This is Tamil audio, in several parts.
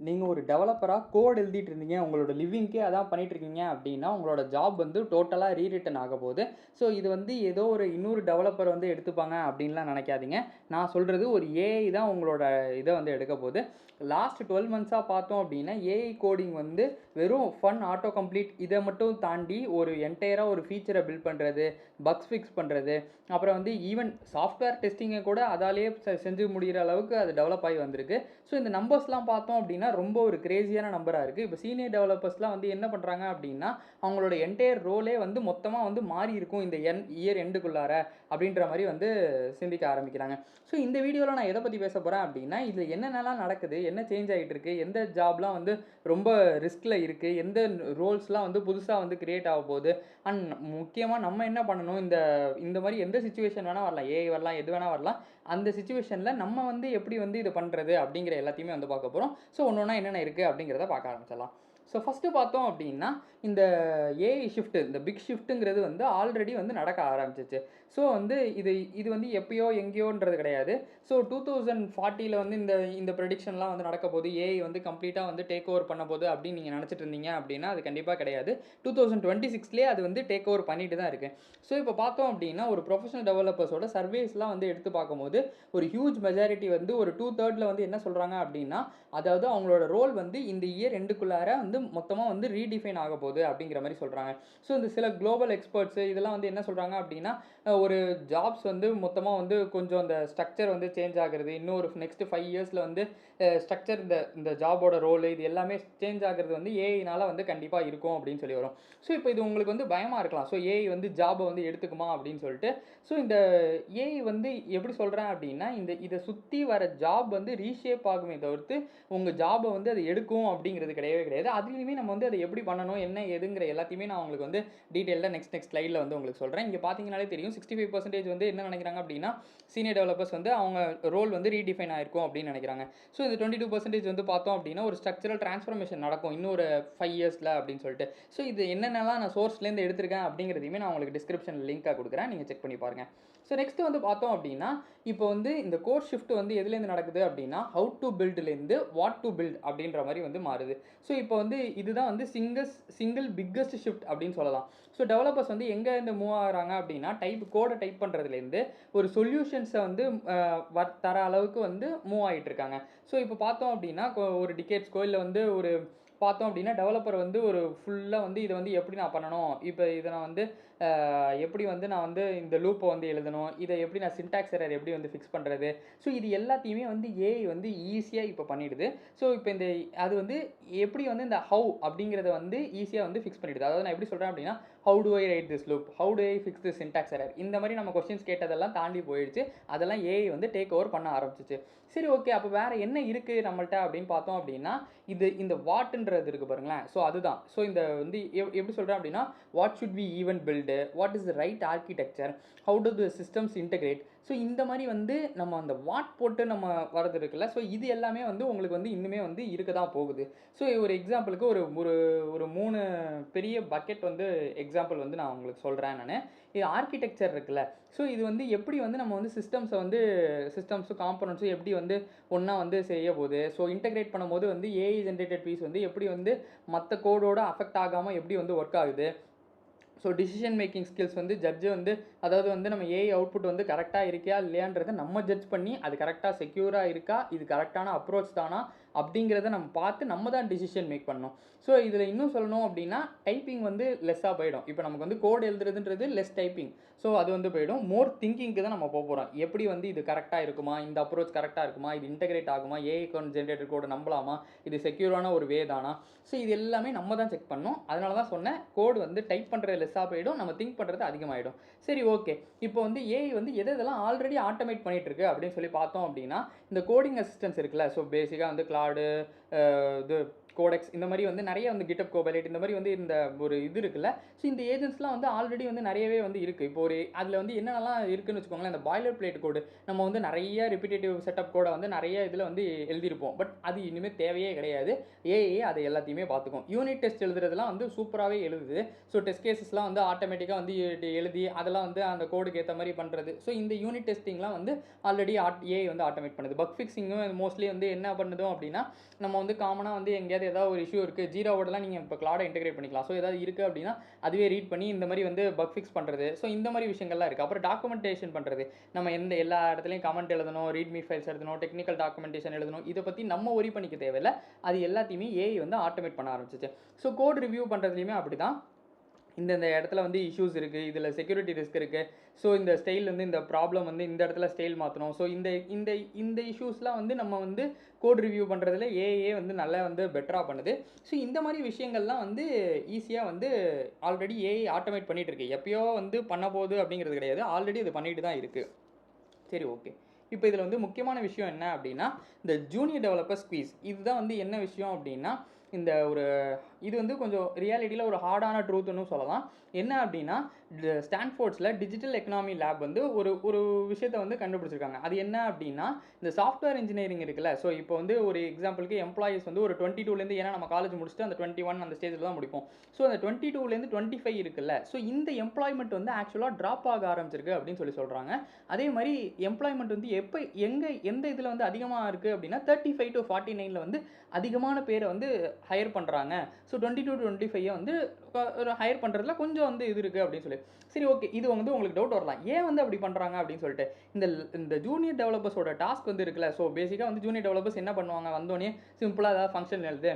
நீங்க ஒரு டெவலப்பரா கோட் எழுதிட்டு இருந்தீங்க. உங்களோட லிவிங்க்கே அதான் பண்ணிட்டு இருக்கீங்க அப்டின்னா, உங்களோட ஜாப் வந்து டோட்டலா ரீரிட்டன் ஆகப்போது. ஸோ இது வந்து ஏதோ ஒரு இன்னொரு டெவலப்பர் வந்து எடுத்துப்பாங்க அப்டின்லாம் நெனைக்காதீங்க. நான் சொல்றது ஒரு ஏஐ தான் உங்களோட இத வந்து எடுக்கப்போது. லாஸ்ட் 12 மந்த்ஸா பார்த்தோம் அப்டின்னா, ஏஐ கோடிங் வந்து வெறும் ஃபன், ஆட்டோ கம்ப்ளீட் இத மட்டும் தாண்டி ஒரு என்டையரா ஒரு ஃபீச்சர பில்ட் பண்றது, பக்ஸ் ஃபிக்ஸ் பண்றது, அப்புறம் வந்து ஈவன் சாஃப்ட்வேர் டெஸ்டிங்க கூட அதாலேயே செஞ்சு முடியிற அளவுக்கு அது டெவலப் ஆகி வந்திருக்கு. ஸோ இந்த நம்பர்ஸ்லாம் பார்த்தோம் அப்படின்னா ரொம்ப ஒரு கிரேசியான நம்பராக இருக்குது. இப்போ சீனியர் டெவலப்பர்ஸ்லாம் வந்து என்ன பண்ணுறாங்க அப்படின்னா, அவங்களோட என்டையர் ரோலே வந்து மொத்தமாக வந்து மாறி இருக்கும் இந்த இயர் எண்டுக்குள்ளார அப்படின்ற மாதிரி வந்து சிந்திக்க ஆரம்பிக்கிறாங்க. ஸோ இந்த வீடியோவில் நான் எதை பற்றி பேச போகிறேன் அப்படின்னா, இதில் என்னென்னலாம் நடக்குது, என்ன சேஞ்ச் ஆகிட்டு இருக்கு, எந்த ஜாப்லாம் வந்து ரொம்ப ரிஸ்கில் இருக்குது, எந்த ரோல்ஸ்லாம் வந்து புதுசாக வந்து கிரியேட் ஆக போகுது, அண்ட் முக்கியமாக நம்ம என்ன பண்ணணும், இந்த இந்த மாதிரி எந்த சுச்சுவேஷன் வேணால் வரலாம், ஏஐ வரலாம், எது வேணால் வரலாம், அந்த சிச்சுவேஷனில் நம்ம வந்து எப்படி வந்து இது பண்ணுறது அப்படிங்கிற எல்லாத்தையுமே வந்து பார்க்க போகிறோம். ஸோ ஒன்று ஒன்றா என்னென்ன இருக்குது அப்படிங்கிறத பார்க்க ஆரம்பிச்சிடலாம். ஸோ ஃபஸ்ட்டு பார்த்தோம் அப்படின்னா, இந்த ஏஐ ஷிஃப்ட்டு, இந்த பிக் ஷிஃப்ட்டுங்கிறது வந்து ஆல்ரெடி வந்து நடக்க ஆரம்பிச்சிச்சு. ஸோ வந்து இது இது வந்து எப்பயோ எங்கேயோன்றது கிடையாது. ஸோ 2040 வந்து இந்த இந்த ப்ரெடிக்ஷன்லாம் வந்து நடக்க போகுது, ஏஐ வந்து கம்ப்ளீட்டாக வந்து டேக் ஓவர் பண்ண போகுது அப்படின்னு நீங்கள் நினச்சிட்டு இருந்தீங்க அப்படின்னா அது கண்டிப்பாக கிடையாது. 2026லேயே அது வந்து டேக் ஓவர் பண்ணிட்டு தான் இருக்குது. ஸோ இப்போ பார்த்தோம் அப்படின்னா, ஒரு ப்ரொஃபஷனல் டெவலப்பர்ஸோட சர்வேஸ்லாம் வந்து எடுத்து பார்க்கும்போது ஒரு ஹியூஜ் மெஜாரிட்டி வந்து ஒரு 2/3 வந்து என்ன சொல்கிறாங்க அப்படின்னா, அதாவது அவங்களோட ரோல் வந்து இந்த இயர் எண்டுக்குள்ளார வந்து மொத்தமாக வந்து ரீடிஃபைன் ஆக போகுது அப்படிங்கிற மாதிரி சொல்கிறாங்க. ஸோ இந்த சில குளோபல் எக்ஸ்பர்ட்ஸு இதெல்லாம் வந்து என்ன சொல்கிறாங்க அப்படின்னா, ஒரு ஜாப்ஸ் வந்து மொத்தமாக வந்து கொஞ்சம் அந்த ஸ்ட்ரக்சர் வந்து சேஞ்ச் ஆகிறது, இன்னும் ஒரு நெக்ஸ்ட் 5 இயர்ஸில் வந்து ஸ்ட்ரக்சர் இந்த இந்த ஜாபோட ரோல் இது எல்லாமே சேஞ்ச் ஆகிறது வந்து ஏஐனால வந்து கண்டிப்பாக இருக்கும் அப்படின்னு சொல்லி வரும். ஸோ இப்போ இது உங்களுக்கு வந்து பயமாக இருக்கலாம். ஸோ ஏஐ வந்து ஜாபை வந்து எடுத்துக்குமா அப்படின்னு சொல்லிட்டு. ஸோ இந்த ஏஐ வந்து எப்படி சொல்கிறேன் அப்படின்னா, இதை சுற்றி வர ஜாப் வந்து ரீஷேப் ஆகுமே தவிர்த்து உங்கள் ஜாபை வந்து அது எடுக்கும் அப்படிங்கிறது கிடையவே கிடையாது. அதுலேயுமே நம்ம வந்து அதை எப்படி பண்ணணும், என்ன ஏதுங்கிற எல்லாத்தையுமே நான் உங்களுக்கு வந்து டீட்டெயிலாக நெக்ஸ்ட் ஸ்லைடில் வந்து உங்களுக்கு சொல்கிறேன். இங்கே பார்த்தீங்கனாலே தெரியும் 65% வந்து என்ன நினைக்கிறாங்க அப்படின்னா, சீனியர் டெவலப்பர்ஸ் வந்து அவங்க ரோல் வந்து ரீடிஃபைன் ஆயிருக்கும் அப்படின்னு நினைக்கிறாங்க. ஸோ இந்த 22% வந்து பார்த்தோம் அப்படின்னா ஒரு ஸ்ட்ரக்சரல் டிரான்ஸ்ஃபர்மேஷன் நடக்கும் இன்னொரு 5 இயர்ஸில் அப்படின்னு சொல்லிட்டு. ஸோ இது என்னென்னலாம் நான் சோர்ஸ்லேருந்து எடுத்திருக்கேன் அப்படிங்கிறதையுமே நான் உங்களுக்கு டிஸ்கிரிப்ஷனில் லிங்காக கொடுக்குறேன், நீங்கள் செக் பண்ணி பாருங்கள். ஸோ நெக்ஸ்ட் வந்து பார்த்தோம் அப்படின்னா, இப்போ வந்து இந்த கோர் ஷிஃப்ட் வந்து எதுலேருந்து நடக்குது அப்படின்னா, ஹவு டு பில்ட்லேருந்து வாட் டு பில்ட் அப்படின்ற மாதிரி வந்து மாறுது. ஸோ இப்போ வந்து இதுதான் வந்து சிங்கிள் பிக்கஸ்ட் ஷிஃப்ட் அப்படின்னு சொல்லலாம். ஸோ டெவலப்பர்ஸ் வந்து எங்கேருந்து மூவ் ஆகுறாங்க அப்படின்னா, கோடை டைப் பண்ணுறதுலேருந்து ஒரு சொல்யூஷன்ஸை வந்து தர அளவுக்கு வந்து மூவ் ஆகிட்டு இருக்காங்க. ஸோ இப்போ பார்த்தோம் அப்படின்னா, ஒரு டிகேட்ஸ்க்கோ இல்லை வந்து ஒரு பார்த்தோம் அப்படின்னா டெவலப்பர் வந்து ஒரு ஃபுல்லாக வந்து இதை வந்து எப்படி நான் பண்ணணும், இப்போ இதை நான் வந்து எப்படி வந்து நான் வந்து இந்த லூப்பை வந்து எழுதணும், இதை எப்படி நான் சின்டாக்ஸ் எரர் எப்படி வந்து ஃபிக்ஸ் பண்ணுறது. ஸோ இது எல்லாத்தையுமே வந்து ஏஐ வந்து ஈஸியாக இப்போ பண்ணிடுது. ஸோ இப்போ இந்த அது வந்து எப்படி வந்து இந்த ஹவு அப்படிங்கிறத வந்து ஈஸியாக வந்து ஃபிக்ஸ் பண்ணிடுது. அதாவது நான் எப்படி சொல்கிறேன் அப்படின்னா, how to I right this loop, how to I fix this syntax error, இந்த மாதிரி நம்ம கொஸ்டின்ஸ் கேட்டதெல்லாம் தாண்டி போயிடுச்சு. அதெல்லாம் ஏஐ வந்து டேக் ஓவர் பண்ண ஆரம்பிச்சிச்சு. சரி, ஓகே, அப்போ வேறு என்ன இருக்குது நம்மள்ட்ட அப்படின்னு பார்த்தோம் அப்படின்னா, இந்த வாட்ன்றது இருக்குது பாருங்களேன். ஸோ அதுதான். ஸோ இந்த வந்து எப்படி சொல்கிறேன் அப்படின்னா, what should we even build, what is the right architecture, how to the systems integrate. So இந்த மாதிரி வந்து நம்ம அந்த வாட் போட்டு நம்ம வரது இருக்குல்ல, ஸோ இது எல்லாமே வந்து உங்களுக்கு வந்து இன்னுமே வந்து இருக்க தான் போகுது. ஸோ ஒரு எக்ஸாம்பிளுக்கு ஒரு ஒரு ஒரு 3 பெரிய பக்கெட் வந்து எக்ஸாம்பிள் வந்து நான் உங்களுக்கு சொல்கிறேன் நான். இது ஆர்கிடெக்சர் இருக்குல்ல, ஸோ இது வந்து எப்படி வந்து நம்ம வந்து சிஸ்டம்ஸும் காம்பனன்ட்ஸும் எப்படி வந்து ஒன்றா வந்து செய்ய போகுது. ஸோ இன்டெகிரேட் பண்ணும்போது வந்து ஏஐ ஜென்ரேட்டட் பீஸ் வந்து எப்படி வந்து மற்ற கோடோட அஃபெக்ட் ஆகாமல் எப்படி வந்து ஒர்க் ஆகுது. ஸோ டிசிஷன் மேக்கிங் ஸ்கில்ஸ் வந்து ஜட்ஜு வந்து, அதாவது வந்து நம்ம ஏஐ அவுட்புட் வந்து கரெக்டாக இருக்கா இல்லையான்றதை நம்ம ஜட்ஜ் பண்ணி அது கரெக்டாக செக்யூராக இருக்கா, இது கரெக்டான அப்ரோச் தானா அப்படிங்கிறத நம்ம பார்த்து நம்ம தான் டிசிஷன் மேக் பண்ணணும். ஸோ இதில் இன்னும் சொல்லணும் அப்படின்னா, டைப்பிங் வந்து லெஸ்ஸாக போயிடும். இப்போ நமக்கு வந்து கோட் எழுதுறதுன்றது லெஸ் டைப்பிங். ஸோ அது வந்து போயிடும். மோர் திங்கிங்க்கு தான் நம்ம போகிறோம். எப்படி வந்து இது கரெக்டாக இருக்குமா, இந்த அப்ரோச் கரெக்டாக இருக்குமா, இது இன்டெகிரேட் ஆகுமா, ஏஐ ஜென்ரேட்டர் கோடு நம்பலாமா, இது செக்யூரான ஒரு வே தானா. ஸோ இது எல்லாமே நம்ம தான் செக் பண்ணணும். அதனால தான் சொன்னேன், கோடு வந்து டைப் பண்ணுறது லெஸ்ஸாக போயிடும், நம்ம திங்க் பண்ணுறது அதிகமாகிடும். சரி, ஓகே, இப்போ வந்து ஏஐ வந்து எதெல்லாம் ஆல்ரெடி ஆட்டோமேட் பண்ணிட்டு இருக்கு அப்படின்னு சொல்லி பார்த்தோம் அப்படின்னா, இந்த கோடிங் அசிஸ்டன்ஸ் இருக்குல்ல. ஸோ பேசிக்காக வந்து கிளாடு, இது கோடெக்ஸ் இந்த மாதிரி வந்து நிறைய வந்து GitHub Copilot இந்த மாதிரி வந்து இந்த ஒரு இது இருக்குல்ல. ஸோ இந்த ஏஜென்ட்ஸ்லாம் வந்து ஆல்ரெடி வந்து நிறையவே வந்து இருக்குது. இப்போ ஒரு அதில் வந்து என்னென்னலாம் இருக்குன்னு வச்சுக்கோங்களேன். இந்த பாய்லர் பிளேட் கோடு நம்ம வந்து நிறைய ரிப்பீட்டேட்டிவ் செட்டப் கோடை வந்து நிறைய இதில் வந்து எழுதியிருப்போம். பட் அது இனிமேல் தேவையே கிடையாது. ஏஐ அதை எல்லாத்தையுமே பார்த்துக்கும். யூனிட் டெஸ்ட் எழுதுறதுலாம் வந்து சூப்பராகவே எழுதுது. ஸோ டெஸ்ட் கேசஸ்லாம் வந்து ஆட்டோமேட்டிக்காக வந்து எழுதி அதெல்லாம் வந்து அந்த கோடுக்கு ஏற்ற மாதிரி பண்ணுறது. ஸோ இந்த யூனிட் டெஸ்டிங்லாம் வந்து ஆல்ரெடி ஏஐ வந்து ஆட்டோமேட் பண்ணுது. பக் ஃபிக்ஸிங்கும் மோஸ்ட்லி வந்து என்ன பண்ணுதோம் அப்படின்னா, நம்ம வந்து காமனாக வந்து எங்கேயாவது ஏதாவது ஒரு இஷ்யூ இருக்குது, ஜீரோவோடலாம் நீங்கள் இப்போ கிளாடை இன்டெகிரேட் பண்ணிக்கலாம். ஸோ ஏதாவது இருக்குது அப்படின்னா அதுவே ரீட் பண்ணி இந்த மாதிரி வந்து பக் ஃபிக்ஸ் பண்ணுறது. ஸோ இந்த மாதிரி விஷயங்கள்லாம் இருக்குது. அப்புறம் டாக்குமெண்டேஷன் பண்ணுறது. நம்ம எல்லா இடத்துலையும் கமெண்ட் எழுதணும், ரீட்மி ஃபைல்ஸ் எழுதணும், டெக்னிக்கல் டாக்குமெண்டேஷன் எழுதணும். இதை பற்றி நம்ம ஒரி பண்ணிக்க தேவையில்லை. அது எல்லாத்தையுமே ஏஐ வந்து ஆட்டோமேட் பண்ண ஆரம்பிச்சிச்சு. ஸோ கோட் ரிவ்யூ பண்ணுறதுலையுமே அப்படி தான். இந்த இடத்துல வந்து இஷ்யூஸ் இருக்குது, இதில் செக்யூரிட்டி ரிஸ்க் இருக்குது. ஸோ இந்த ஸ்டைல் வந்து இந்த ப்ராப்ளம் வந்து இந்த இடத்துல ஸ்டைல் மாற்றணும். ஸோ இந்த இந்த இந்த இஷ்யூஸ்லாம் வந்து நம்ம வந்து கோட் ரிவ்யூ பண்ணுறதுல ஏஏ வந்து நல்லா வந்து பெட்டராக பண்ணுது. ஸோ இந்த மாதிரி விஷயங்கள்லாம் வந்து ஈஸியாக வந்து ஆல்ரெடி ஏஐ ஆட்டோமேட் பண்ணிகிட்டு இருக்கு. எப்பயோ வந்து பண்ண போகுது அப்படிங்கிறது கிடையாது, ஆல்ரெடி இது பண்ணிட்டு தான் இருக்குது. சரி, ஓகே. இப்போ இதில் வந்து முக்கியமான விஷயம் என்ன அப்படின்னா, இந்த ஜூனியர் டெவலப்பர் ஸ்குவீஸ். இதுதான் வந்து என்ன விஷயம் அப்படின்னா, இந்த ஒரு இது வந்து கொஞ்சம் ரியாலிட்டியில் ஒரு ஹார்டான ட்ரூத்துன்னு சொல்லலாம். என்ன அப்படின்னா, ஸ்டான்ஃபோர்ட்ஸில் டிஜிட்டல் எக்கனாமி லேப் வந்து ஒரு ஒரு விஷயத்தை வந்து கண்டுபிடிச்சிருக்காங்க. அது என்ன அப்படின்னா, இந்த சாஃப்ட்வேர் இன்ஜினியரிங் இருக்குல்ல. ஸோ இப்போ வந்து ஒரு எக்ஸாம்பிளுக்கு எம்ப்ளாயிஸ் வந்து ஒரு 22லேருந்து, ஏன்னா நம்ம காலேஜ் முடிச்சுட்டு அந்த 21 அந்த ஸ்டேஜில் தான் முடிப்போம். ஸோ அந்த 22லேருந்து 25 இருக்குல்ல. ஸோ இந்த எம்ப்ளாய்மெண்ட் வந்து ஆக்சுவலாக ட்ராப் ஆக ஆரம்பிச்சிருக்கு அப்படின்னு சொல்கிறாங்க. அதே மாதிரி எம்ப்ளாய்மெண்ட் வந்து எந்த இதில் வந்து அதிகமாக இருக்குது அப்படின்னா 35 to 49ல் வந்து அதிகமான பேரை வந்து ஹையர் பண்ணுறாங்க. ஸோ 22 to 25 வந்து ஒரு ஹையர் பண்ணுறதுல கொஞ்சம் வந்து இது இருக்குது அப்படின்னு சொல்லி. சரி, ஓகே. இது வந்து உங்களுக்கு டவுட் வரலாம், ஏன் வந்து அப்படி பண்ணுறாங்க அப்படின்னு சொல்லிட்டு. இந்த ஜூனியர் டெவலப்பர்ஸோட டாஸ்க் வந்து இருக்குல்ல. ஸோ பேசிக்காக வந்து ஜூனியர் டெவலப்பர்ஸ் என்ன பண்ணுவாங்க, வந்தோடனே சிம்பிளாக ஏதாவது ஃபங்க்ஷன் எழுது,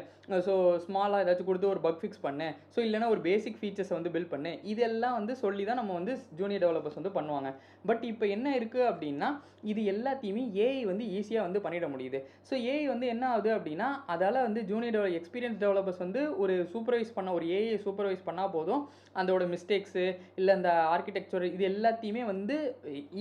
ஸோ ஸ்மாலாக ஏதாச்சும் கொடுத்து ஒரு பக் ஃபிக்ஸ் பண்ணு, ஸோ இல்லைனா ஒரு பேசிக் ஃபீச்சர்ஸை வந்து பில்ட் பண்ணு, இதெல்லாம் வந்து சொல்லி தான் நம்ம வந்து ஜூனியர் டெவலப்பர்ஸ் வந்து பண்ணுவாங்க. பட் இப்போ என்ன இருக்குது அப்படின்னா, இது எல்லாத்தையுமே ஏஐ வந்து ஈஸியாக வந்து பண்ணிட முடியுது. ஸோ ஏஐ வந்து என்ன ஆகுது அப்படின்னா, அதால் வந்து ஜூனியர் எக்ஸ்பீரியன்ஸ் டெவலப்பர்ஸ் வந்து ஒரு சூப்பர்வைஸ் பண்ண, ஒரு ஏஐ சூப்பர்வைஸ் பண்ணால் போதும், அதோட மிஸ்டேக்ஸு இல்லை அந்த ஆர்கிடெக்சர் இது எல்லாத்தையுமே வந்து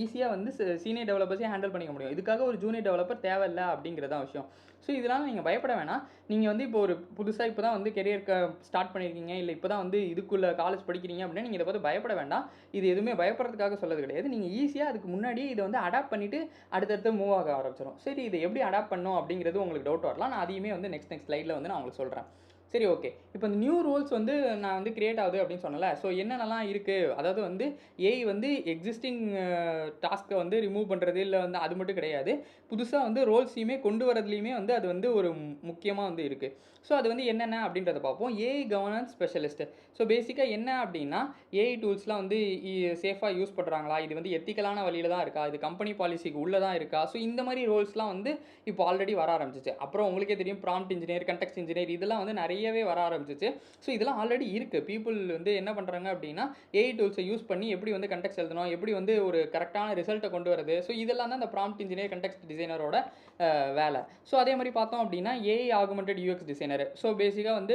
ஈஸியாக வந்து சீனியர் டெவலப்பர்ஸே ஹேண்டில் பண்ணிக்க முடியும். இதுக்காக ஒரு ஜூனியர் டெவலப்பர் தேவையில்லை அப்படிங்கிறதான் விஷயம். ஸோ இதனால் நீங்கள் பயப்பட வேணாம். நீங்கள் வந்து இப்போ ஒரு புதுசாக இப்போ தான் வந்து கெரியர் ஸ்டார்ட் பண்ணியிருக்கீங்க, இல்லை இப்போ தான் வந்து இதுக்குள்ளே காலேஜ் படிக்கிறீங்க அப்படின்னா நீங்கள் இதை பார்த்து பயப்பட வேண்டாம். இது எதுவுமே பயப்படுறதுக்காக சொல்லது கிடையாது. நீங்கள் ஈஸியாக அதுக்கு முன்னாடியே இதை வந்து அடாப்ட் பண்ணிவிட்டு அடுத்தடுத்து மூவ் ஆக ஆரம்பிச்சிடும். சரி, இதை எப்படி அடாப்ட் பண்ணணும் அப்படிங்கிறது உங்களுக்கு டவுட் வரலாம். நான் அதையுமே வந்து நெக்ஸ்ட் ஸ்லைடில் வந்து நான் உங்களுக்கு சொல்கிறேன். சரி, ஓகே. இப்போ இந்த நியூ ரோல்ஸ் வந்து நான் வந்து கிரியேட் ஆகுது அப்படின்னு சொன்னல. ஸோ என்னென்னலாம் இருக்குது, அதாவது வந்து ஏஐ வந்து எக்ஸிஸ்டிங் டாஸ்க்கை வந்து ரிமூவ் பண்ணுறது இல்லை வந்து அது மட்டும் கிடையாது, புதுசாக வந்து ரோல்ஸையுமே கொண்டு வரதுலையுமே வந்து அது வந்து ஒரு முக்கியமாக வந்து இருக்குது. ஸோ அது வந்து என்னென்ன அப்படின்றத பார்ப்போம். AI governance specialist. ஸோ பேசிக்காக என்ன அப்படின்னா, ஏஐ டூல்ஸ்லாம் வந்து சேஃபாக யூஸ் பண்ணுறாங்களா, இது வந்து எத்திக்கலான வழியில் தான் இருக்கா, இது கம்பெனி பாலிசிக்கு உள்ளே தான் இருக்கா, ஸோ இந்த மாதிரி ரோல்ஸ்லாம் வந்து இப்போ ஆல்ரெடி வர ஆரம்பிச்சிச்சு. அப்புறம் உங்களுக்கே தெரியும், ப்ராம்ப்ட் இன்ஜினியர், கண்டெக்ஸ்ட் இன்ஜினியர், இதெல்லாம் வந்து நிறையவே வர ஆரம்பிச்சிச்சு. ஸோ இதெல்லாம் ஆல்ரெடி இருக்குது. பீப்புள் வந்து என்ன பண்ணுறாங்க அப்படின்னா, ஏஐ டூல்ஸை யூஸ் பண்ணி எப்படி வந்து கண்டெக்ஸ்ட் எழுதணும், எப்படி வந்து ஒரு கரெக்டான ரிசல்ட்டை கொண்டு வரது, ஸோ இதெல்லாம் தான் இந்த ப்ராம்ப்ட் இன்ஜினியர், கண்டெக்ஸ்ட் டிசைனரோட வேலை. ஸோ அதே மாதிரி பார்த்தோம் அப்படின்னா, AI augmented UX designer. So பேசிக்காக வந்து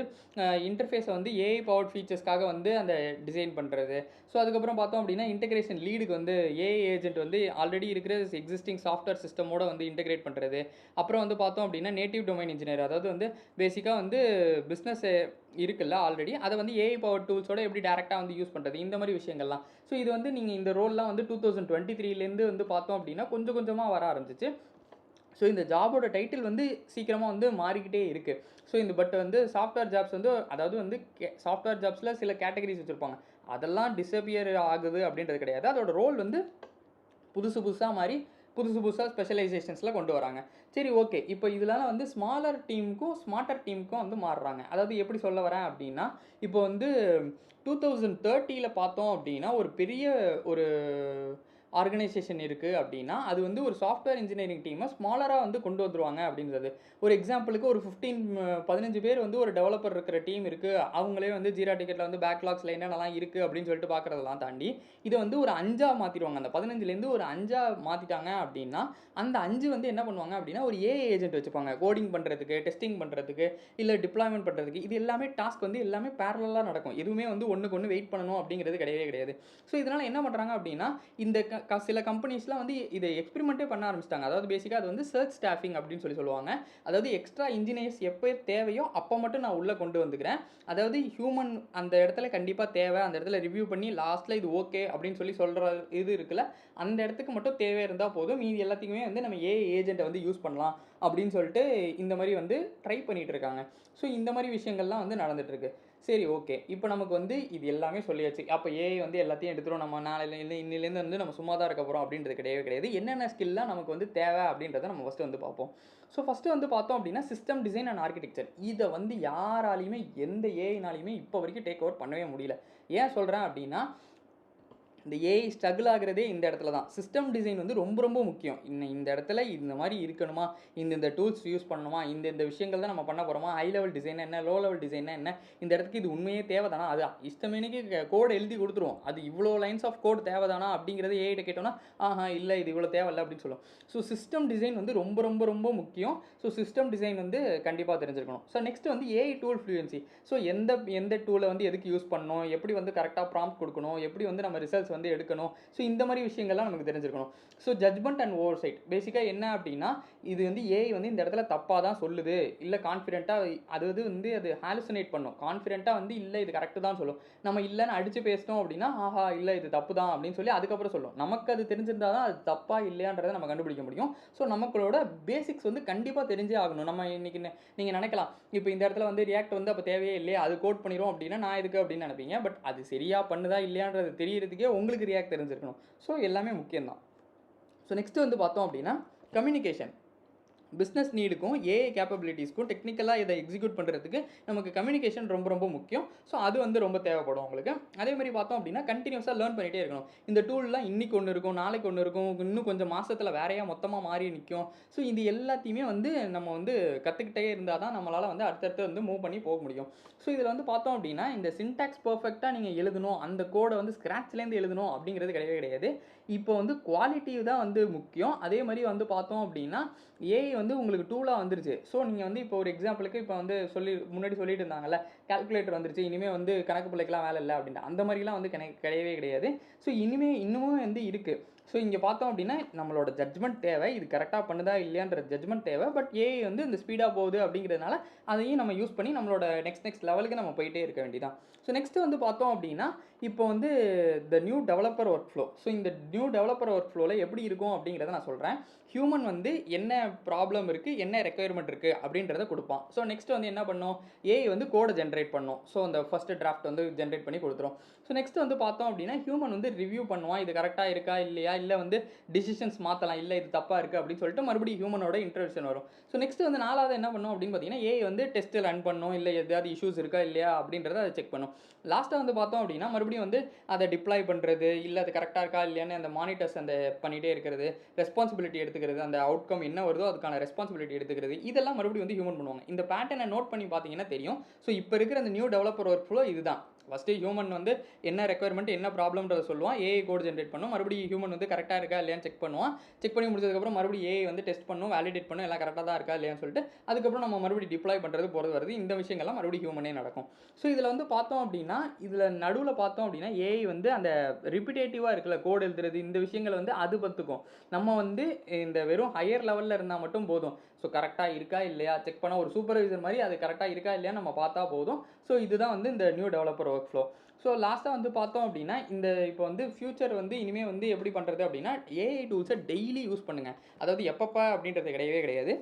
இன்டர்ஃபேஸை வந்து ஏஐ பவர்ட் ஃபீச்சர்ஸ்க்காக வந்து அந்த டிசைன் பண்ணுறது. ஸோ அதுக்கப்புறம் பார்த்தோம் அப்படின்னா, இன்டெகிரேஷன் லீடுக்கு வந்து ஏஐ ஏஜென்ட் வந்து ஆல்ரெடி இருக்கிற எக்ஸிஸ்டிங் சாஃப்ட்வேர் சிஸ்டமோட வந்து இன்டெகிரேட் பண்ணுறது. அப்புறம் வந்து பார்த்தோம் அப்படின்னா, நேட்டிவ் டொமைன் இன்ஜினியர், அதாவது வந்து பேசிக்காக வந்து பிஸ்னஸ் இருக்குல்ல ஆல்ரெடி, அதை வந்து ஏஐ பவர் டூல்ஸோட எப்படி டேரெக்டாக வந்து யூஸ் பண்ணுறது, இந்த மாதிரி விஷயங்கள்லாம். ஸோ இது வந்து நீங்கள் இந்த ரோல்லாம் வந்து 2023லேருந்து வந்து பார்த்தோம் அப்படின்னா கொஞ்சம் கொஞ்சமாக வர ஆரம்பிச்சிச்சு. ஸோ இந்த ஜாபோட டைட்டில் வந்து சீக்கிரமாக வந்து மாறிக்கிட்டே இருக்குது. ஸோ இந்த பட் வந்து சாஃப்ட்வேர் ஜாப்ஸ் வந்து, அதாவது வந்து சாஃப்ட்வேர் ஜாப்ஸில் சில கேட்டகரிஸ் வச்சுருப்பாங்க, அதெல்லாம் டிஸப்பியர் ஆகுது அப்படின்றது கிடையாது. அதோட ரோல் வந்து புதுசாக மாறி புதுசாக ஸ்பெஷலைசேஷன்ஸில் கொண்டு வராங்க. சரி, ஓகே. இப்போ இதெல்லாம் வந்து ஸ்மாலர் டீமுக்கும் ஸ்மார்ட்டர் டீமுக்கும் வந்து மாறுறாங்க. அதாவது எப்படி சொல்ல வரேன் அப்படின்னா, இப்போ வந்து 2030ல் பார்த்தோம் அப்படின்னா ஒரு பெரிய ஒரு ஆர்கனைசேஷன் இருக்குது அப்படின்னா, அது வந்து ஒரு சாஃப்ட்வேர் இன்ஜினியரிங் டீமை ஸ்மாலராக வந்து கொண்டு வந்துருவாங்க அப்படின்றது. ஒரு எக்ஸாம்பிளுக்கு ஒரு 15 பேர் வந்து ஒரு டெவலப்பர் இருக்கிற டீம் இருக்குது. அவங்களே வந்து ஜீரா டிக்கெட்டில் வந்து பேக்லாக்ஸில் என்னென்னலாம் இருக்குது அப்படின்னு சொல்லிட்டு பார்க்குறதெல்லாம் தாண்டி இதை வந்து ஒரு 5ஆக மாற்றிடுவாங்க. அந்த 15லேருந்து ஒரு 5ஆக மாற்றிட்டாங்க அப்படின்னா, அந்த 5 வந்து என்ன பண்ணுவாங்க அப்படின்னா, ஒரு ஏஐ ஏஜென்ட் வச்சுப்பாங்க. கோடிங் பண்ணுறதுக்கு, டெஸ்டிங் பண்ணுறதுக்கு, இல்லை டிப்ளாய்மெண்ட் பண்ணுறதுக்கு. இது எல்லாமே டாஸ்க் வந்து எல்லாமே பேரலாக நடக்கும். எதுவுமே வந்து ஒன்றுக்கு ஒன்று வெயிட் பண்ணணும் அப்படிங்கிறது கிடையவே கிடையாது. ஸோ இதனால் என்ன பண்ணுறாங்க அப்படின்னா, இந்த சில கம்பெனிஸ்லாம் வந்து இதை எக்ஸ்பெரிமெண்ட்டே பண்ண ஆரம்பிச்சிட்டாங்க. அதாவது பேசிக்காக அது வந்து சர்ச் ஸ்டாஃபிங் அப்படின்னு சொல்லுவாங்க. அதாவது எக்ஸ்ட்ரா இன்ஜினியர்ஸ் எப்போ தேவையோ அப்போ மட்டும் நான் உள்ளே கொண்டு வந்துக்கிறேன். அதாவது ஹியூமன் அந்த இடத்துல கண்டிப்பாக தேவை, அந்த இடத்துல ரிவ்யூ பண்ணி லாஸ்ட்டில் இது ஓகே அப்படின்னு சொல்கிற இது இருக்குல்ல, அந்த இடத்துக்கு மட்டும் தேவை இருந்தால் போதும், மீதி எல்லாத்துக்குமே வந்து நம்ம ஏஐ ஏஜென்ட்டை வந்து யூஸ் பண்ணலாம் அப்படின்னு சொல்லிட்டு இந்த மாதிரி வந்து ட்ரை பண்ணிகிட்டு இருக்காங்க. ஸோ இந்த மாதிரி விஷயங்கள்லாம் வந்து நடந்துகிட்ருக்கு. சரி, ஓகே. இப்போ நமக்கு வந்து இது எல்லாமே சொல்லியாச்சு. அப்போ ஏஐ வந்து எல்லாத்தையும் எடுத்துரும், நம்ம நாளையிலேருந்து இன்னிலேருந்து வந்து நம்ம சும்மா தான் இருக்க போகிறோம் அப்படின்றது கிடையவே கிடையாது. என்னென்ன ஸ்கில்லாம் நமக்கு வந்து தேவை அப்படின்றத நம்ம ஃபஸ்ட்டு வந்து பார்ப்போம். ஸோ ஃபஸ்ட்டு வந்து பார்த்தோம் அப்படின்னா சிஸ்டம் டிசைன் அண்ட் ஆர்கிடெக்சர். இதை வந்து யாராலையுமே எந்த ஏஐனாலையுமே இப்போ வரைக்கும் டேக் ஓவர் பண்ணவே முடியல. ஏன் சொல்கிறேன் அப்படின்னா, இந்த ஏஐ ஸ்ட்ரகிள் ஆகிறதே இந்த இடத்துல தான். சிஸ்டம் டிசைன் வந்து ரொம்ப ரொம்ப முக்கியம். இந்த இடத்துல இந்த மாதிரி இருக்கணுமா, இந்த டூல்ஸ் யூஸ் பண்ணணுமா, இந்த விஷயங்கள் தான் நம்ம பண்ண போகிறோமா, ஹை லெவல் டிசைன் என்ன, லோ லெவல் டிசைன் என்ன, இந்த இடத்துக்கு இது உண்மையே தேவைதானா, அது இஷ்டமேனிக்கு கோடு எழுதி கொடுத்துருவோம், அது இவ்வளோ லைன்ஸ் ஆஃப் கோட் தேவைதானா அப்படிங்கிறது ஏஐட்ட கேட்டோம்னா இல்லை இது இவ்வளோ தேவையில்லை அப்படின்னு சொல்லுவோம். ஸோ சிஸ்டம் டிசைன் வந்து ரொம்ப ரொம்ப ரொம்ப முக்கியம். ஸோ சிஸ்டம் டிசைன் வந்து கண்டிப்பாக தெரிஞ்சிருக்கணும். ஸோ நெக்ஸ்ட் வந்து ஏஐ டூல் ஃப்ளூயன்சி. ஸோ எந்த டூலை வந்து எதுக்கு யூஸ் பண்ணணும், எப்படி வந்து கரெக்டாக ப்ராம்ப்ட் கொடுக்கணும், எப்படி வந்து நம்ம ரிசல்ட்ஸ் வந்து எடுக்கணும். ஸோ இந்த மாதிரி விஷயங்கள்லாம் நமக்கு தெரிஞ்சிருக்கணும். So judgment and oversight பேசிக்காக என்ன அப்படின்னா, இது வந்து ஏஐ வந்து இந்த இடத்துல தப்பாக தான் சொல்லுது, இல்லை கான்ஃபிடென்ட்டாக வந்து அது ஹாலுசினேட் பண்ணும், கான்ஃபிடென்ட்டாக வந்து இல்லை இது கரெக்டு தான் சொல்லும். நம்ம இல்லைன்னு அடித்து பேசிட்டோம் அப்படின்னா இல்லை இது தப்பு தான் அப்படின்னு சொல்லி அதுக்கப்புறம் சொல்லும். நமக்கு அது தெரிஞ்சிருந்தால் தான் அது தப்பாக இல்லையான்றதை நம்ம கண்டுபிடிக்க முடியும். ஸோ நமக்களோட பேசிக்ஸ் வந்து கண்டிப்பாக தெரிஞ்சே ஆகணும். நம்ம இன்னைக்கு நீங்கள் நினைக்கலாம், இப்போ இந்த இடத்துல வந்து ரியாக்ட் வந்து அப்போ தேவையே இல்லையா, அது கோட் பண்ணிடும் அப்படின்னா நான் எதுக்கு அப்படின்னு நினைப்பீங்க. பட் அது சரியாக பண்ணுதா இல்லையான்றது தெரியறதுக்கே உங்களுக்கு ரியாக்ட் தெரிஞ்சிருக்கணும். ஸோ எல்லாமே முக்கியம்தான். ஸோ நெக்ஸ்ட்டு வந்து பார்த்தோம் அப்படின்னா கம்யூனிகேஷன். பிஸ்னஸ் நீடுக்கும் ஏஐ கேப்பபிலிட்டிஸ்க்கும் டெக்னிக்கலாக இதை எக்ஸிக்யூட் பண்ணுறதுக்கு நமக்கு கம்யூனிகேஷன் ரொம்ப ரொம்ப முக்கியம். ஸோ அது வந்து ரொம்ப தேவைப்படும் உங்களுக்கு. அதே மாதிரி பார்த்தோம் அப்படின்னா கண்டினியூஸாக லேர்ன் பண்ணிகிட்டே இருக்கணும். இந்த டூல்லாம் இன்றைக்கி ஒன்று இருக்கும், நாளைக்கு ஒன்று இருக்கும், இன்னும் கொஞ்சம் மாதத்தில் வேறையாக மொத்தமாக மாறி நிற்கும். ஸோ இது எல்லாத்தையுமே வந்து நம்ம வந்து கற்றுக்கிட்டே இருந்தால் தான் நம்மளால் வந்து அடுத்தடுத்து வந்து மூவ் பண்ணி போக முடியும். ஸோ இதில் வந்து பார்த்தோம் அப்படின்னா இந்த சின்டாக்ஸ் பர்ஃபெக்டாக நீங்கள் எழுதணும், அந்த கோடை வந்து ஸ்க்ராட்ச்லேருந்து எழுதணும் அப்படிங்கிறது கிடையவே கிடையாது. இப்போ வந்து குவாலிட்டி தான் வந்து முக்கியம். அதே மாதிரி வந்து பார்த்தோம் அப்படின்னா ஏஐ வந்து உங்களுக்கு டூலாக வந்துருச்சு. ஸோ நீங்கள் வந்து இப்போ ஒரு எக்ஸாம்பிளுக்கு இப்போ வந்து முன்னாடி சொல்லிட்டு இருந்தாங்கல்ல, கால்குலேட்டர் வந்துருச்சு, இனிமேல் வந்து கணக்கு பிள்ளைக்கெலாம் வேலை இல்லை அப்படின்ட்டு. அந்த மாதிரிலாம் வந்து கிடையவே கிடையாது. ஸோ இன்னமும் வந்து இருக்குது. ஸோ இங்கே பார்த்தோம் அப்படின்னா நம்மளோட ஜட்ஜ்மெண்ட் தேவை, இது கரெக்டாக பண்ணுதா இல்லையான்ற ஜட்ஜ்மெண்ட் தேவை. பட் ஏஐ வந்து இந்த ஸ்பீடாக போகுது அப்படிங்கிறதுனால அதையும் நம்ம யூஸ் பண்ணி நம்மளோட நெக்ஸ்ட் லெவலுக்கு நம்ம போயிட்டே இருக்க வேண்டியதான். ஸோ நெக்ஸ்ட்டு வந்து பார்த்தோம் அப்படின்னா இப்போ வந்து the new developer work flow. So இந்த நியூ டெவலப்பர் ஒர்க் ஃப்ளோவில் எப்படி இருக்கும் அப்படிங்கிறத நான் சொல்கிறேன். ஹியூமன் வந்து என்ன ப்ராப்ளம் இருக்குது, என்ன ரெக்குயர்மெண்ட் இருக்குது அப்படின்றத கொடுப்பான். ஸோ நெக்ஸ்ட் வந்து என்ன பண்ணும், ஏஐ வந்து கோடை ஜென்ரேட் பண்ணும். ஸோ அந்த ஃபஸ்ட்டு டிராஃப்ட் வந்து ஜென்ரேட் பண்ணி கொடுத்துரும். ஸோ நெக்ஸ்ட் வந்து பார்த்தோம் அப்படின்னா ஹியூமன் வந்து ரிவ்யூ பண்ணுவான், இது கரெக்டாக இருக்கா இல்லையா, இல்லை வந்து டிசிஷன்ஸ் மாற்றலாம், இல்லை இது தப்பாக இருக்குது அப்படின்னு சொல்லிட்டு மறுபடியும் ஹியூமனோட இன்டர்வென்ஷன் வரும். ஸோ நெக்ஸ்ட் வந்து நாலாவது என்ன பண்ணும் அப்படின்னு பார்த்தீங்கன்னா ஏஐ வந்து டெஸ்ட்டு ரன் பண்ணும், இல்லை எதாவது இஷ்யூஸ் இருக்கா இல்லையா அப்படின்றத அதை செக் பண்ணும். லாஸ்ட்டாக வந்து பார்த்தோம் அப்படின்னா மறுபடியும் வந்து அதை டிப்ளாய் பண்ணுறது, இல்லை அது கரெக்டாக இருக்கா இல்லையான்னு அந்த மானிட்டர்ஸ் அந்த பண்ணிகிட்டே இருக்கிறது, ரெஸ்பான்சிபிலிட்டி எடுத்துக்கிறது, அந்த அவுட்கம் என்ன வருதோ அதுக்கான ரெஸ்பான்சிபிலிட்டி எடுத்துக்கிறது, இதெல்லாம் மறுபடியும் வந்து ஹியூமன் பண்ணுவாங்க. இந்த பேட்டர்னை நோட் பண்ணி பார்த்தீங்கன்னா தெரியும். ஸோ இப்போ இருக்கிற அந்த நியூ டெவலப்பர் ஒர்க் ஃப்ளோ இதுதான். ஃபஸ்ட்டு ஹியூமன் வந்து என்ன ரெக்குயர்மெண்ட் என்ன ப்ராப்ளம்ன்றத சொல்லுவான், ஏஐ கோட் ஜென்ரேட் பண்ணும், மறுபடியும் ஹியூமன் வந்து கரெக்டாக இருக்கா இல்லையான்னு செக் பண்ணுவான். செக் பண்ணி முடிச்சதுக்கப்புறம் மறுபடியும் ஏஐ வந்து டெஸ்ட் பண்ணும், வேலிடேட் பண்ணும், எல்லாம் கரெக்டாக தான் இருக்கா இல்லையான்னு சொல்லிட்டு அதுக்கப்புறம் நம்ம மறுபடியும் டிப்ளாய் பண்ணுறது போகிறது வருது. இந்த விஷயங்கள்லாம் மறுபடியும் ஹியூமனே நடக்கும். ஸோ இதில் வந்து பார்த்தோம் அப்படின்னா இதில் நடுவில் பார்த்தோம் அப்படின்னா ஏஐ வந்து அந்த ரிப்பிட்டேட்டிவாக இருக்குல்ல கோட் எழுதுறது, இந்த விஷயங்களை வந்து அது பார்த்துக்கும். நம்ம வந்து இந்த வெறும் ஹையர் லெவலில் இருந்தால் மட்டும் போதும். ஸோ கரெக்டாக இருக்கா இல்லையா செக் பண்ண ஒரு சூப்பர்வைசர் மாதிரி அது கரெக்டாக இருக்கா இல்லையா நம்ம பார்த்தா போதும். ஸோ இதுதான் வந்து இந்த new developer work flow. So லாஸ்ட்டாக வந்து பார்த்தோம் அப்படின்னா இந்த இப்போ வந்து ஃபியூச்சர் வந்து இனிமேல் வந்து எப்படி பண்ணுறது அப்படின்னா ஏஐ டூல்ஸை டெய்லி யூஸ் பண்ணுங்கள். அதாவது எப்பப்போ அப்படின்றது கிடையவே கிடையாது,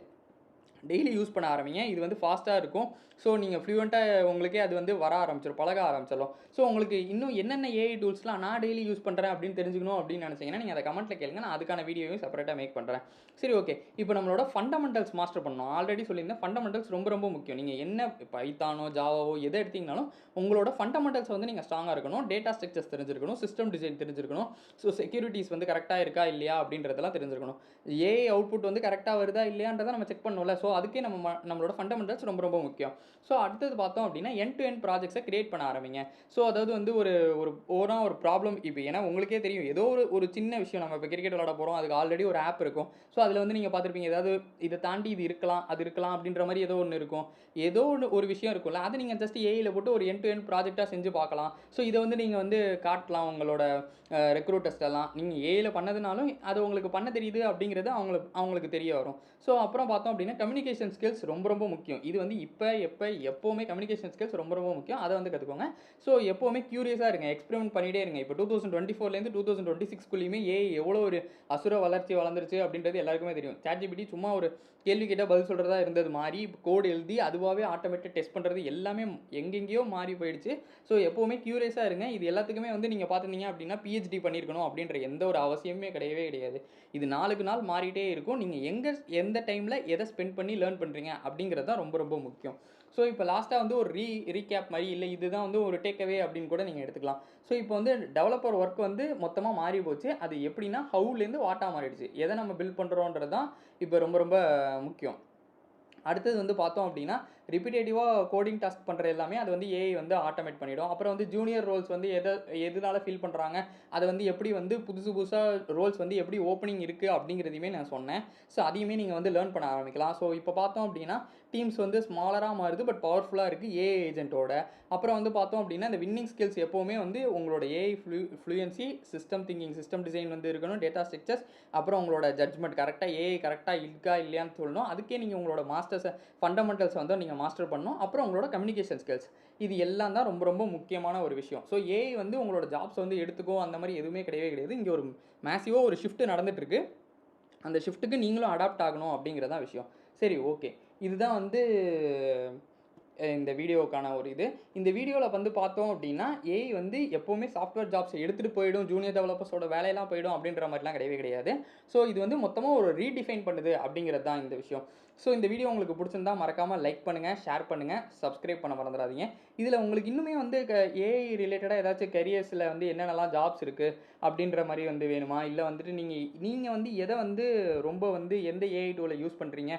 டெய்லி யூஸ் பண்ண ஆரம்பிங்க. இது வந்து ஃபாஸ்ட்டாக இருக்கும். ஸோ நீங்கள் ஃப்ளூவெண்ட்டாக உங்களுக்கே அது வந்து வர ஆரம்பிச்சிடும், பழக ஆரம்பிச்சிடும். ஸோ உங்களுக்கு இன்னும் என்னென்ன ஏஐ டூல்ஸ்லாம் நான் டெய்லி யூஸ் பண்ணுறேன் அப்படின்னு தெரிஞ்சுக்கணும் அப்படின்னு நினச்சிங்கன்னா நீங்கள் அதை கமெண்ட்டில் கேளுங்க, நான் அதுக்கான வீடியோவையும் செப்பரேட்டாக மேக் பண்ணுறேன். சரி, ஓகே. இப்போ நம்மளோட ஃபண்டமெண்டல்ஸ் மாஸ்டர் பண்ணணும். ஆல்ரெடி சொல்லியிருந்தேன், ஃபண்டமெண்டல்ஸ் ரொம்ப ரொம்ப முக்கியம். நீங்கள் என்ன பைத்தானோ ஜாவாவோ எதை எடுத்திங்கனாலும் உங்களோட ஃபண்டமெண்டல்ஸ் வந்து நீங்கள் ஸ்ட்ராங்காக இருக்கணும். டேட்டா ஸ்ட்ரக்சர்ஸ் தெரிஞ்சிருக்கணும், சிஸ்டம் டிசைன் தெரிஞ்சிருக்கணும், ஸோ செக்யூரிட்டிஸ் வந்து கரெக்டாக இருக்கா இல்லையா அப்படின்றதெல்லாம் தெரிஞ்சிருக்கணும். ஏஐ அவுட்புட் வந்து கரெக்டாக வருதா இல்லையான்றதை நம்ம செக் பண்ணோம்ல. ஸோ அதுக்கே நம்மளோட ஃபண்டமெண்டல்ஸ் ரொம்ப ரொம்ப முக்கியம். ஸோ அடுத்தது பார்த்தோம் அப்படின்னா எண்ட் டு எண்ட் ப்ராஜெக்ட்ஸை கிரியேட் பண்ண ஆரம்பிங்க. ஸோ அதாவது வந்து ஒரு ஒரு ஒரு ப்ராப்ளம் இப்போ ஏன்னா உங்களுக்கே தெரியும் ஏதோ ஒரு சின்ன விஷயம் நம்ம இப்போ கிரிக்கெட் விளாட போகிறோம், அதுக்கு ஆல்ரெடி ஒரு ஆப் இருக்கும். ஸோ அதில் வந்து நீங்கள் பார்த்துருப்பீங்க ஏதாவது இதை தாண்டி இது இருக்கலாம் அது இருக்கலாம் அப்படின்ற மாதிரி ஏதோ ஒன்று இருக்கும். ஏதோ ஒரு விஷயம் இருக்கும்ல, அது நீங்கள் ஜஸ்ட் ஏஐயில் போட்டு ஒரு எண்ட் டு எண்ட் ப்ராஜெக்டாக செஞ்சு பார்க்கலாம். ஸோ இதை வந்து நீங்கள் வந்து காட்டலாம் உங்களோட ரெக்ரூட்டர்ஸ்டெல்லாம். நீங்கள் ஏஐயில் பண்ணதுனாலும் அது உங்களுக்கு பண்ண தெரியுது அப்படிங்கிறது அவங்களுக்கு தெரிய வரும். ஸோ அப்புறம் பார்த்தோம் அப்படின்னா கம்யூனிகேஷன் ஸ்கில்ஸ் ரொம்ப ரொம்ப முக்கியம். இது வந்து எப்போவுமே கம்யூனிகேஷன் ஸ்கில்ஸ் ரொம்ப ரொம்ப முக்கியம். அதை வந்து கற்றுக்கோங்க. ஸோ எப்போவுமே க்யூரியஸாக இருங்க, எக்ஸ்பெரிமெண்ட் பண்ணிகிட்டே இருங்க. இப்போ 2024லேருந்து 2026க்குள்ளேயுமே ஏஐ எவ்வளோ ஒரு அசுர வளர்ச்சி வளர்ந்துருச்சு அப்படின்றது எல்லாருக்குமே தெரியும். ChatGPT சும்மா ஒரு கேள்வி கேட்டால் பதில் சொல்கிறதா இருந்தது மாறி கோட் எழுதி அதுவாகவே ஆட்டோமேட்டிக் டெஸ்ட் பண்ணுறது எல்லாமே எங்கெங்கேயோ மாறி போயிடுச்சு. ஸோ எப்போவுமே க்யூரியஸாக இருங்க. இது எல்லாத்துக்குமே வந்து நீங்கள் பார்த்துருந்தீங்க அப்படின்னா பிஹெச்டி பண்ணியிருக்கணும் அப்படின்ற எந்த ஒரு அவசியமே கிடையவே கிடையாது. இது நாளுக்கு நாள் மாறிட்டே இருக்கும். நீங்கள் எந்த டைமில் எதை ஸ்பெண்ட் பண்ணி லேர்ன் பண்ணுறீங்க அப்படிங்கிறது தான் ரொம்ப ரொம்ப முக்கியம். ஸோ இப்போ லாஸ்ட்டாக வந்து ஒரு ரீகேப் மாதிரி இல்லை இதுதான் வந்து ஒரு டேக் அவே அப்படின்னு கூட நீங்கள் எடுத்துக்கலாம். ஸோ இப்போ வந்து டெவலப்பர் ஒர்க் வந்து மொத்தமாக மாறி போச்சு. அது எப்படின்னா ஹவுலேருந்து வாட்டாக மாறிடுச்சு. எதை நம்ம பில்ட் பண்ணுறோன்றது தான் இப்போ ரொம்ப ரொம்ப முக்கியம். அடுத்தது வந்து பார்த்தோம் அப்படின்னா ரிப்பீட்டேட்டிவாக கோடிங் டாஸ்க் பண்ணுற எல்லாமே அது வந்து ஏஐ வந்து ஆட்டோமேட் பண்ணிடும். அப்புறம் வந்து ஜூனியர் ரோல்ஸ் வந்து எதனால ஃபீல் பண்ணுறாங்க, அதை வந்து எப்படி வந்து புதுசாக ரோல்ஸ் வந்து எப்படி ஓப்பனிங் இருக்குது அப்படிங்கிறதையுமே நான் சொன்னேன். ஸோ அதையுமே நீங்கள் வந்து லேர்ன் பண்ண ஆரம்பிக்கலாம். ஸோ இப்போ பார்த்தோம் அப்படின்னா டீம்ஸ் வந்து ஸ்மாலராக மாறுது பட் பவர்ஃபுல்லாக இருக்குது ஏஐ ஏஜென்ட்டோட. அப்புறம் வந்து பார்த்தோம் அப்படின்னா இந்த வின்னிங் ஸ்கில்ஸ் எப்போவுமே வந்து உங்களோட AI fluency, system thinking, system design வந்து இருக்கணும், டேட்டா ஸ்ட்ரக்சர்ஸ், அப்புறம் உங்களோட ஜட்ஜ்மெண்ட் கரெக்டாக ஏஐ கரெக்டாக இருக்கா இல்லையான்னு சொல்லணும். அதுக்கே நீங்கள் உங்களோட மாஸ்டர்ஸை ஃபண்டமெண்டல்ஸ் வந்து நீங்கள் மாஸ்டர் பண்ணணும். அப்புறம் உங்களோட கம்யூனிகேஷன் ஸ்கில்ஸ், இது எல்லாம் தான் ரொம்ப ரொம்ப முக்கியமான ஒரு விஷயம். ஸோ ஏஐ வந்து உங்களோட ஜாப்ஸ் வந்து எடுத்துக்கோ அந்த மாதிரி எதுவுமே கிடையவே கிடையாது. இங்கே ஒரு மேசிவாக ஒரு ஷிஃப்ட் நடந்துட்டுருக்கு. அந்த ஷிஃப்ட்டுக்கு நீங்களும் அடாப்ட் ஆகணும் அப்படிங்கிறதான் விஷயம். சரி, ஓகே. இதுதான் வந்து இந்த வீடியோக்கான ஒரு இது. இந்த வீடியோவில் வந்து பார்த்தோம் அப்படின்னா ஏஐ வந்து எப்போவுமே சாஃப்ட்வேர் ஜாப்ஸை எடுத்துகிட்டு போயிடும், ஜூனியர் டெவலப்பர்ஸோட வேலையெல்லாம் போயிடும் அப்படின்ற மாதிரிலாம் கிடையவே கிடையாது. ஸோ இது வந்து மொத்தமாக ஒரு ரீடிஃபைன் பண்ணுது அப்படிங்கிறது தான் இந்த விஷயம். ஸோ இந்த வீடியோ உங்களுக்கு பிடிச்சிருந்தா மறக்காமல் லைக் பண்ணுங்கள், ஷேர் பண்ணுங்கள், சப்ஸ்கிரைப் பண்ண மறந்துடாதீங்க. இதில் உங்களுக்கு இன்னுமே வந்து ஏஐ ரிலேட்டடாக ஏதாச்சும் கரியர்ஸில் வந்து என்னென்னலாம் ஜாப்ஸ் இருக்குது அப்படின்ற மாதிரி வந்து வேணுமா, இல்லை வந்துட்டு நீங்கள் வந்து எதை வந்து ரொம்ப வந்து எந்த ஏஐ டூலை யூஸ் பண்ணுறீங்க,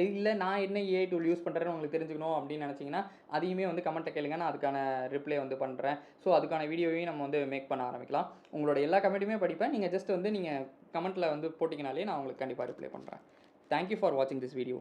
இல்லை நான் என்ன ஏஐ டூல் யூஸ் பண்ணுறேன்னு உங்களுக்கு தெரிஞ்சுக்கணும் அப்படின்னு நினச்சிங்கன்னா அதையுமே வந்து கமெண்ட்டை கேளுங்க, நான் அதுக்கான ரிப்ளை வந்து பண்ணுறேன். ஸோ அதுக்கான வீடியோவையும் நம்ம வந்து மேக் பண்ண ஆரம்பிக்கலாம். உங்களோட எல்லா கமெண்ட்டுமே படிப்பேன். நீங்கள் ஜஸ்ட் வந்து நீங்கள் கமெண்ட்டில் வந்து போட்டிங்கனாலே நான் உங்களுக்கு கண்டிப்பாக ரிப்ளை பண்ணுறேன். தேங்க்யூ ஃபார் வாட்சிங் திஸ் வீடியோ.